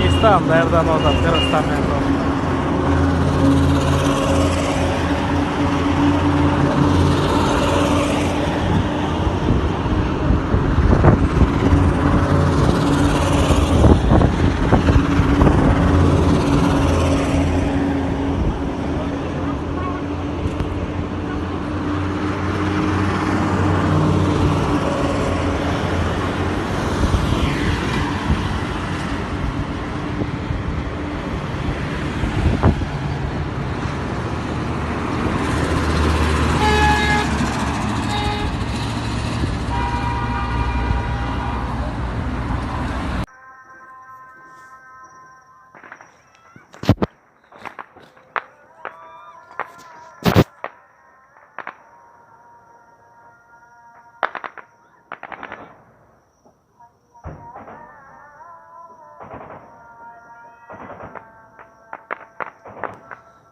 Taджикистан, Дайырдан озат, Кыргызстан менен соғысты.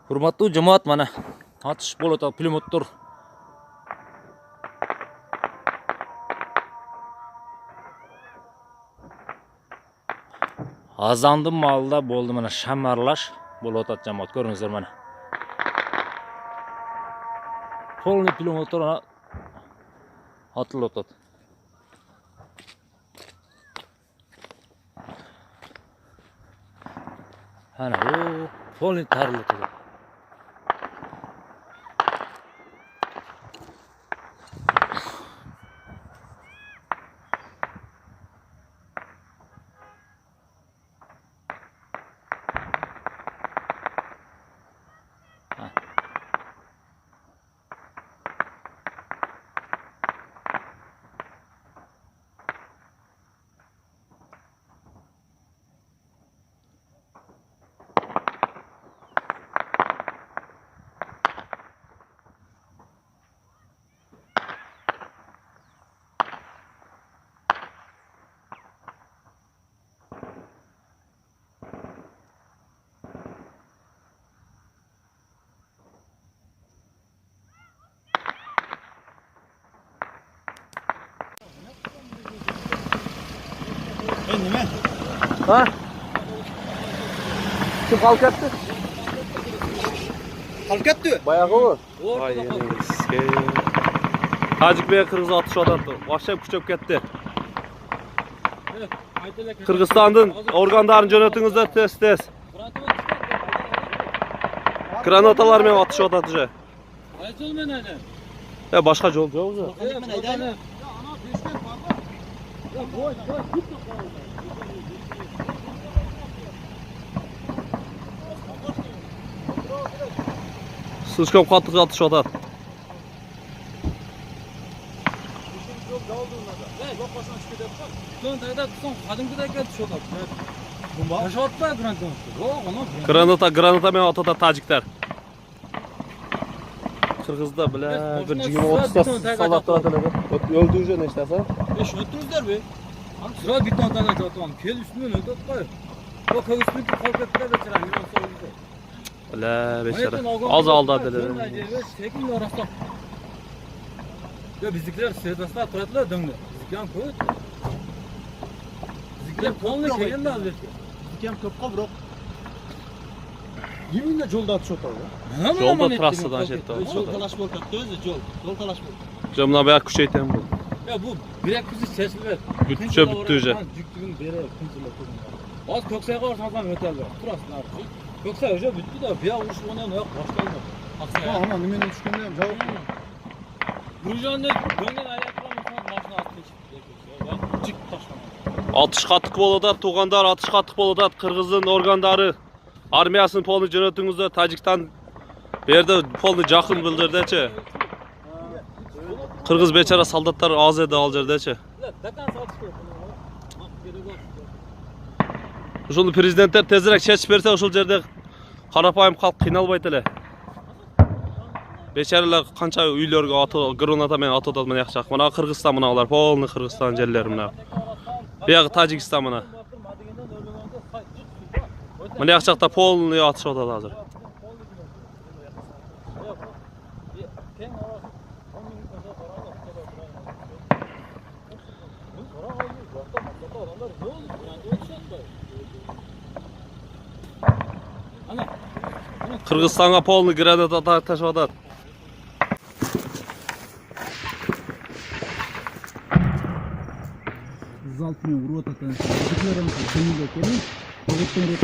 Hurmatli jamoat, mana atış bo'ladi, pulemyotlar. Azandım malda bo'ldi, mana shamarlash bo'ladi jamoat, ko'ringizlar mana. Polni pulemyotlar otilib o'tadi. Ana bu polni tarilib o'tadi. Nima? Ha? Kim qolib ketdi? Qolib ketdi? Bayag'i u. Voy, Tajik bilan Qirg'iz otishadi. Boshqa kuchab ketdi. Qirg'izistondan organlarni jo'natingizlar tez. Granatalar bilan otishadi. Aytol men ayda. Ya boshqa yo'l yo'q. Men aytaymi? Siz ko'p qattiq otishadi. Granata bilan otadi tajiklar. Qirg'izda bilan bir 20-30 ta soldat turadi. Yo'lda уже nechtasi? Şöttürdüler be. Sıra bir tane daha atalım. Kel üstüne ne tuttular? O kavuştuğu kalkattılar da çıran yine soruldu. La beşara. Az aldadılar. Tekin arasında. Ya bizimkiler sırasında atladılar döndü. Bizimkiler koydu. Bizimkiler kolunu keyenler aldı. Bizimkiler köp kavrok. Yeminle yolda atış otadı. Yolda trassadan jetdi. Yol talaş bol kaptı özü yol talaş bol. Jamna bayağı kuchaytan bu. Ya bu bilek bizi sesler. Bütçe bitti уже. Yüktüğün beri kıntıla koyun. Az kökseye karşıdan öterler. Turasınlar. Kökseye hoca bitti de bir vuruş ondan yok başlandı. Aksaya. Ama nimeni düşkündeyim cevap. Burjan'da dönen ayaklarla maşına attı çıktı. Çık taşlama. Atış qattiq bo'ladi, to'g'andar atış qattiq bo'ladi. Qirg'izning organlari armiyasini polni jo'natingizlar. Tajikiston bu yerda polni jahon bildirdi-chi. Qirg'iz bechara soldatlar oz edi al yerda-chi. Ошол президенттер tezroq chechib bersa, ошол yerda qarapayım xalq qiynalmaydi. Becharalar qancha uylarga granata bilan otadi mana yaxshi. Mana Qirg'iziston bunalar, polni Qirg'iziston yerlari mana. Bu yoq Tojikiston mana. Mana yoqda polni otishadi hozir. Kırgızstan'a polni granata taşıp atat. Zaltmıyor, vuruyor takan. Zıplaran, dönüyor, dönüyor. Oğuzdan